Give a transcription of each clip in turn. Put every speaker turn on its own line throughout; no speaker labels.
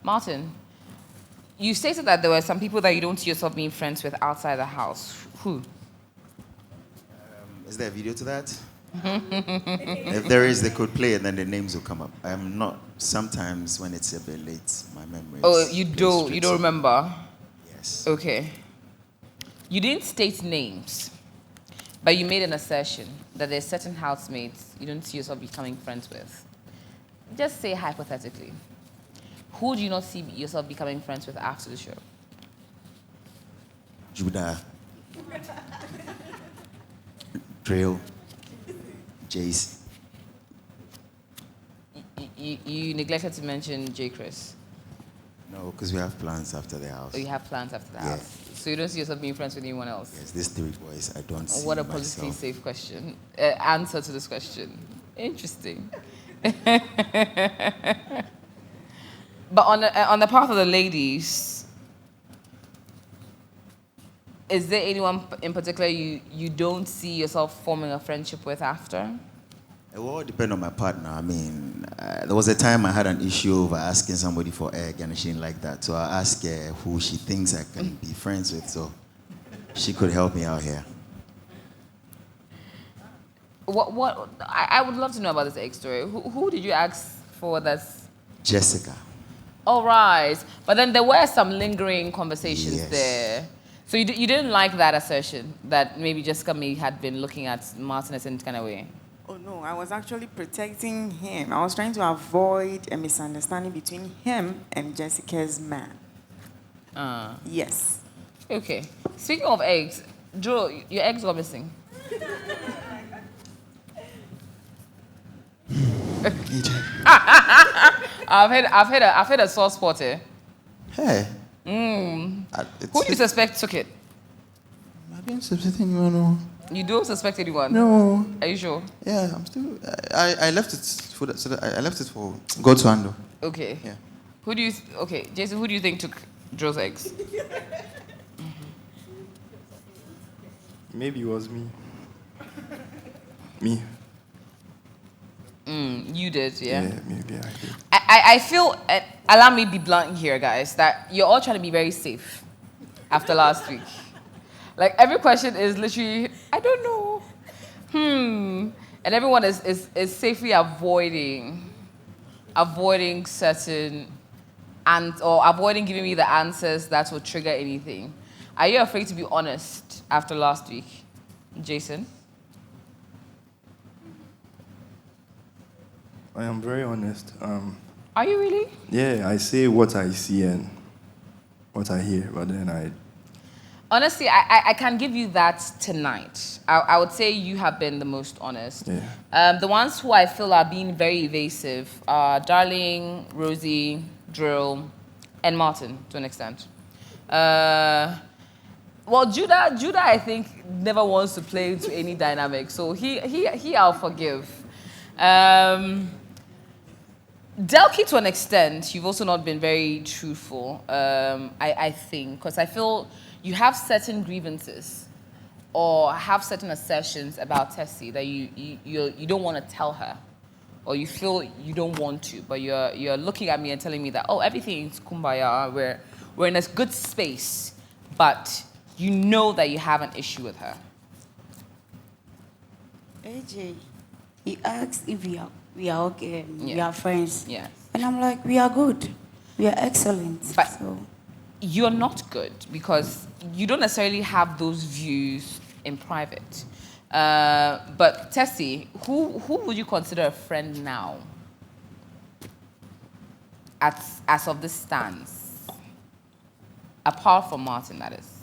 Martin, you stated that there were some people that you don't see yourself being friends with outside the house. Who?
Is there a video to that? If there is, they could play it, then the names will come up. I'm not. Sometimes when it's a bit late, my memory.
Oh, you don't remember?
Yes.
Okay. You didn't state names, but you made an assertion that there's certain housemates you don't see yourself becoming friends with. Just say hypothetically. Who do you not see yourself becoming friends with after the show?
Judah. Drill. Jace.
You neglected to mention J. Chris.
No, because we have plans after the house.
Oh, you have plans after the
Yeah.
house. So you don't see yourself being friends with anyone else?
Yes, these three boys, I don't see
What a
myself.
politically safe question. Answer to this question. Interesting. But on the part of the ladies, is there anyone in particular you don't see yourself forming a friendship with after?
It will all depend on my partner. I mean, there was a time I had an issue over asking somebody for egg and she didn't like that. So I asked her who she thinks I can be friends with, so she could help me out here.
I would love to know about this egg story. Who did you ask for this?
Jessica.
All right. But then there were some lingering conversations
Yes.
there. So you didn't like that assertion that maybe Jessica may had been looking at Martin in some kind of way?
Oh no, I was actually protecting him. I was trying to avoid a misunderstanding between him and Jessica's man. Yes.
Okay. Speaking of eggs, Joe, your eggs are missing. I've had a sore spot here.
Hey.
Who do you suspect took it?
I didn't suspect anyone. No.
You don't suspect anyone?
No.
Are you sure?
Yeah, I'm still. I left it for that. So that I left it for God to handle.
Okay.
Yeah.
Okay, Jason, who do you think took Joe's eggs?
Maybe it was me. Me.
You did, yeah?
Yeah, maybe I did.
I feel, allow me to be blunt here, guys, that you're all trying to be very safe after last week. Like, every question is literally, I don't know. And everyone is safely avoiding certain, or avoiding giving me the answers that will trigger anything. Are you afraid to be honest after last week, Jason?
I am very honest.
Are you really?
Yeah, I say what I see and what I hear, but then I...
Honestly, I can give you that tonight. I would say you have been the most honest.
Yeah.
The ones who I feel are being very evasive are Darling, Rosie, Drill, and Martin, to an extent. Well, Judah, I think, never wants to play into any dynamic, so he I'll forgive. Delky, to an extent, you've also not been very truthful, I think, because I feel you have certain grievances or have certain assertions about Tessie that you don't want to tell her, or you feel you don't want to, but you're looking at me and telling me that, oh, everything's kumbaya, we're in a good space, but you know that you have an issue with her.
AJ, he asked if we are okay, we
Yeah.
are friends.
Yeah.
And I'm like, we are good. We are excellent.
But
so,
you're not good because you don't necessarily have those views in private. But Tessie, who would you consider a friend now? As of this stance, apart from Martin, that is.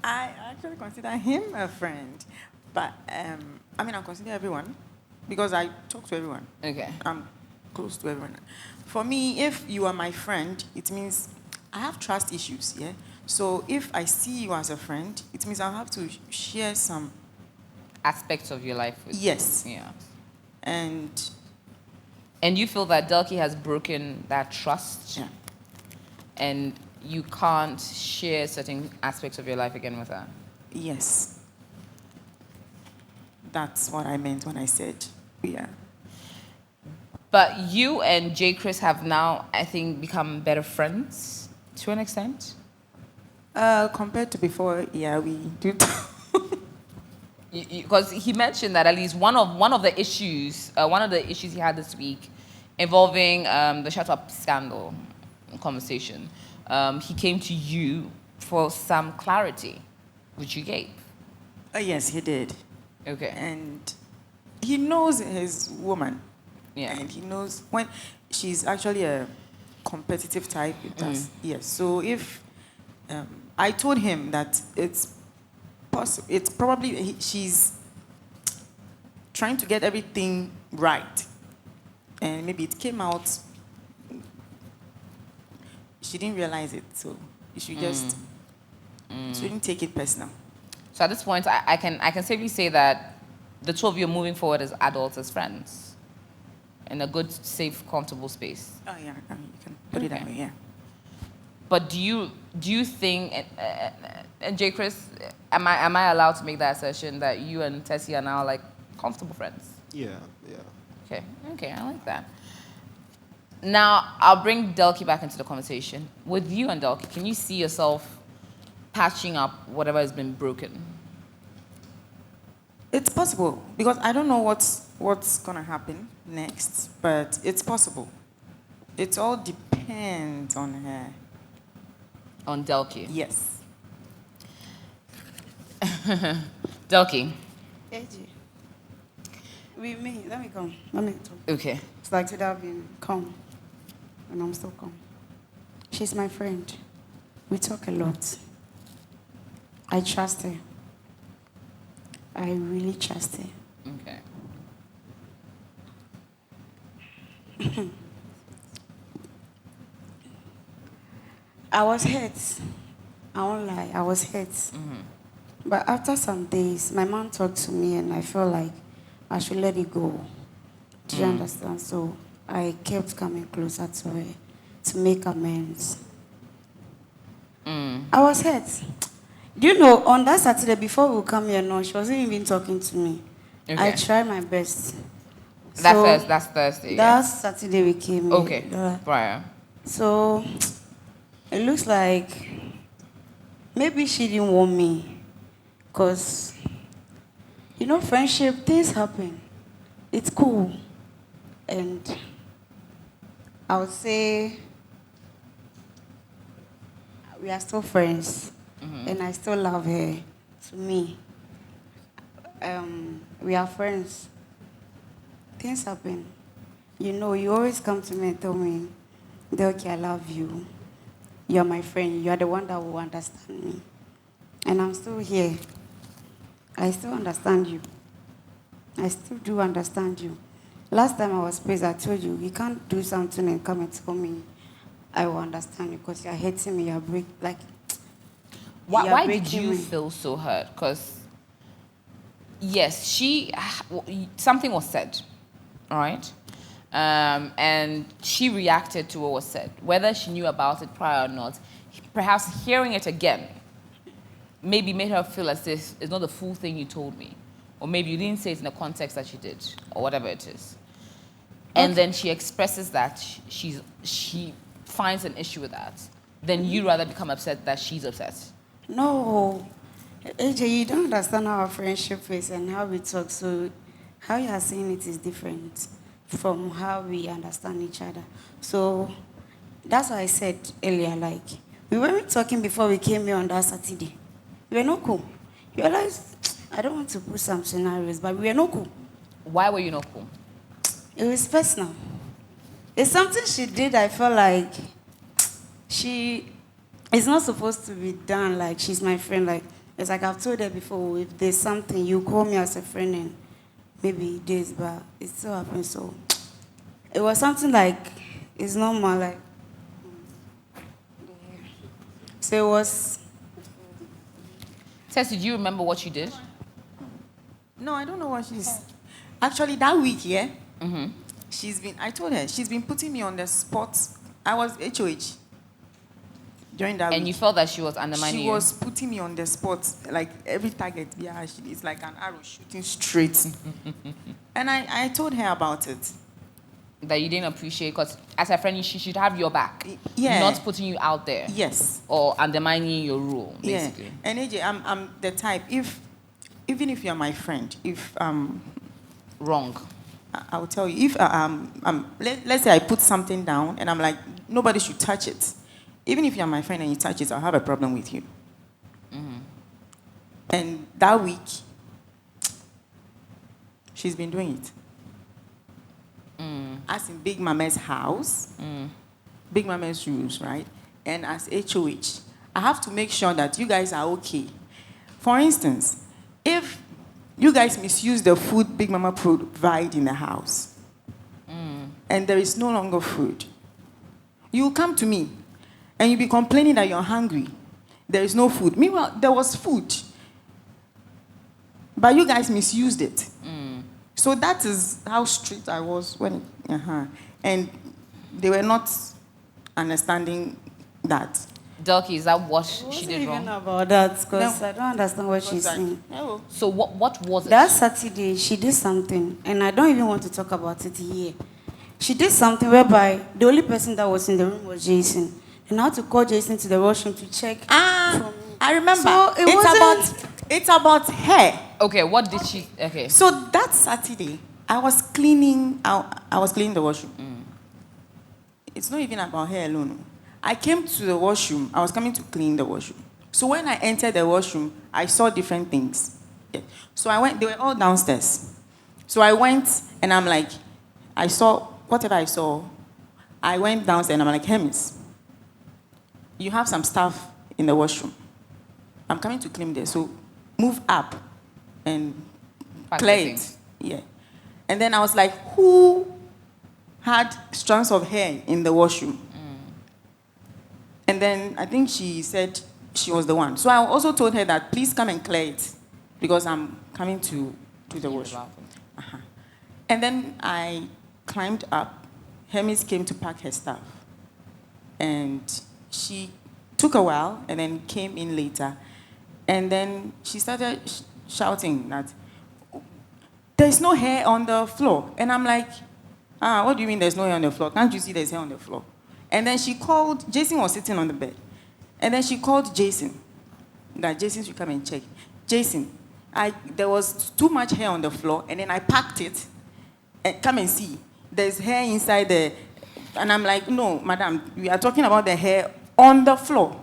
I actually consider him a friend. But, I mean, I consider everyone because I talk to everyone.
Okay.
I'm close to everyone. For me, if you are my friend, it means I have trust issues, yeah? So if I see you as a friend, it means I'll have to share some...
Aspects of your life with
Yes.
Yeah.
And
you feel that Delky has broken that trust?
yeah.
And you can't share certain aspects of your life again with her?
Yes. That's what I meant when I said we are.
But you and J. Chris have now, I think, become better friends to an extent.
Compared to before, yeah, we do.
Because he mentioned that at least one of the issues he had this week, involving the shut up scandal conversation, he came to you for some clarity, which you gave.
Yes, he did.
Okay.
And he knows his woman.
Yeah.
And he knows when she's actually a competitive type. It does. Yes. So if I told him that it's possible, it's probably she's trying to get everything right, and maybe it came out. She didn't realize it, so you should just shouldn't take it personal.
So at this point, I can safely say that the two of you are moving forward as adults, as friends, in a good, safe, comfortable space.
Oh yeah, I mean, you can put it that way. Yeah.
But do you think, and J. Chris, am I allowed to make that assertion that you and Tessie are now like comfortable friends?
Yeah.
Okay, I like that. Now I'll bring Delky back into the conversation. With you and Delky, can you see yourself patching up whatever has been broken?
It's possible because I don't know what's gonna happen next, but it's possible. It all depends on her.
On Delky.
Yes.
Delky.
AJ. With me, let me come. Let me talk.
Okay.
It's like today I've been calm, and I'm still calm. She's my friend. We talk a lot. I trust her. I really trust her.
Okay.
I was hurt. I won't lie, I was hurt. But after some days, my mom talked to me and I felt like I should let it go. Do you understand? So I kept coming closer to her to make amends. I was hurt. Do you know, on that Saturday before we come here, no, she wasn't even talking to me.
Okay.
I tried my best.
That's Thursday.
That Saturday we came here.
Okay. Prior.
So it looks like maybe she didn't want me. Because, you know, friendship, things happen. It's cool. And I would say we are still friends. And I still love her. To me, we are friends. Things happen. You know, you always come to me and tell me, Delky, I love you. You're my friend. You are the one that will understand me. And I'm still here. I still understand you. I still do understand you. Last time I was praised, I told you, you can't do something and come and tell me I will understand you because you're hurting me, you're breaking, like...
Why did you feel so hurt? Because, yes, something was said, all right? And she reacted to what was said. Whether she knew about it prior or not, perhaps hearing it again maybe made her feel as if it's not the full thing you told me. Or maybe you didn't say it in the context that you did, or whatever it is. And then she expresses that she finds an issue with that. Then you rather become upset that she's upset.
No. AJ, you don't understand how our friendship is and how we talk. So how you are saying it is different from how we understand each other. So that's why I said earlier, like, we weren't talking before we came here on that Saturday. We were not cool. You realize, I don't want to put some scenarios, but we were not cool.
Why were you not cool?
It was personal. It's something she did, I felt like it's not supposed to be done, like she's my friend. Like, it's like I've told her before, if there's something, you call me as a friend and maybe this, but it still happens. So it was something like, it's normal, like, so it was.
Tess, did you remember what you did?
No, I don't know what she's... Actually, that week, yeah, I told her, she's been putting me on the spot. I was HOH during that week.
And you felt that she was undermining you?
She was putting me on the spot, like every target, yeah, it's like an arrow shooting straight. And I told her about it.
That you didn't appreciate, because as a friend, she should have your back.
Yeah.
Not putting you out there.
Yes.
Or undermining your rule, basically.
Yeah. And AJ, I'm the type, even if you're my friend, if
Wrong.
I will tell you, if let's say I put something down and I'm like, nobody should touch it. Even if you're my friend and you touch it, I'll have a problem with you. And that week, she's been doing it. As in Big Mama's house, Big Mama's rules, right? And as HOH, I have to make sure that you guys are okay. For instance, if you guys misuse the food Big Mama provide in the house, and there is no longer food, you will come to me, and you'll be complaining that you're hungry. There is no food. Meanwhile, there was food, but you guys misused it. So that is how strict I was when, and they were not understanding that.
Delky, is that what
It
she
wasn't
did
even
wrong?
about that, because
No.
I don't understand what she's saying.
Oh.
So what was it?
That Saturday, she did something, and I don't even want to talk about it here. She did something whereby the only person that was in the room was Jason. And I had to call Jason to the washroom to check.
I remember.
So
It's about her.
Okay, what did she... Okay.
So that Saturday, I was cleaning the washroom. It's not even about her alone. I came to the washroom. I was coming to clean the washroom. So when I entered the washroom, I saw different things. Yeah. So I went, they were all downstairs. So I went and I'm like, I saw whatever I saw. I went downstairs and I'm like, Hermes, you have some stuff in the washroom. I'm coming to clean there. So move up and
Pack
clear
the
it.
things.
Yeah. And then I was like, who had strands of hair in the washroom? And then I think she said she was the one. So I also told her that please come and clear it because I'm coming to the washroom. And then I climbed up. Hermes came to pack her stuff. And she took a while and then came in later. And then she started shouting that there's no hair on the floor. And I'm like, what do you mean there's no hair on the floor? Can't you see there's hair on the floor? And then she called, Jason was sitting on the bed. And then she called Jason, that Jason should come and check. Jason, there was too much hair on the floor, and then I packed it, and come and see. There's hair inside there. And I'm like, no, madam, we are talking about the hair on the floor.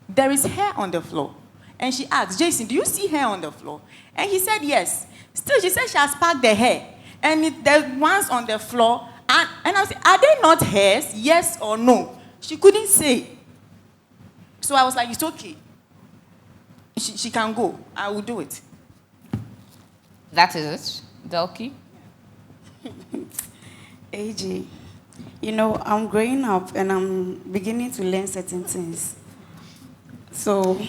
There is hair on the floor. And she asked, Jason, do you see hair on the floor? And he said, yes. Still, she said she has packed the hair. And there's ones on the floor. And I was like, are they not hairs? Yes or no? She couldn't say. So I was like, it's okay. She can go. I will do it.
That is it, Delky?
AJ, you know, I'm growing up and I'm beginning to learn certain things. So...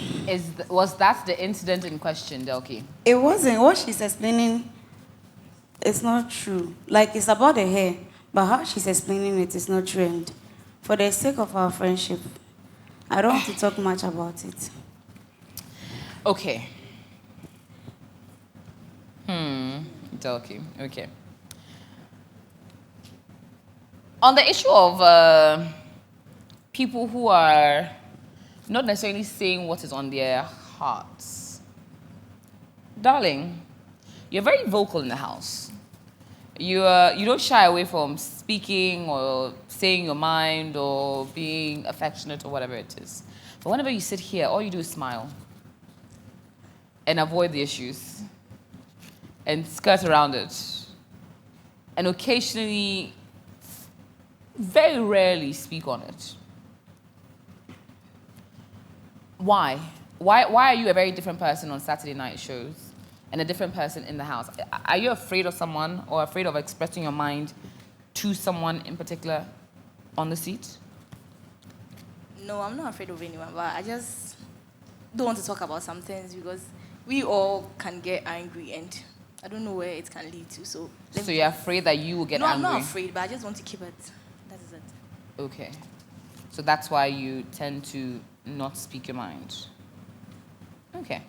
Was that the incident in question, Delky?
It wasn't. What she's explaining, it's not true. Like, it's about the hair, but how she's explaining it is not true. And for the sake of our friendship, I don't want to talk much about it.
Okay. Delky, okay. On the issue of people who are not necessarily saying what is on their hearts, darling, you're very vocal in the house. You don't shy away from speaking or saying your mind or being affectionate or whatever it is. But whenever you sit here, all you do is smile and avoid the issues and skirt around it. And occasionally, very rarely speak on it. Why? Why are you a very different person on Saturday night shows and a different person in the house? Are you afraid of someone or afraid of expressing your mind to someone in particular on the seat?
No, I'm not afraid of anyone, but I just don't want to talk about some things because we all can get angry and I don't know where it can lead to. So
you're afraid that you will get angry?
No, I'm not afraid, but I just want to keep it. That is it.
Okay. So that's why you tend to not speak your mind. Okay.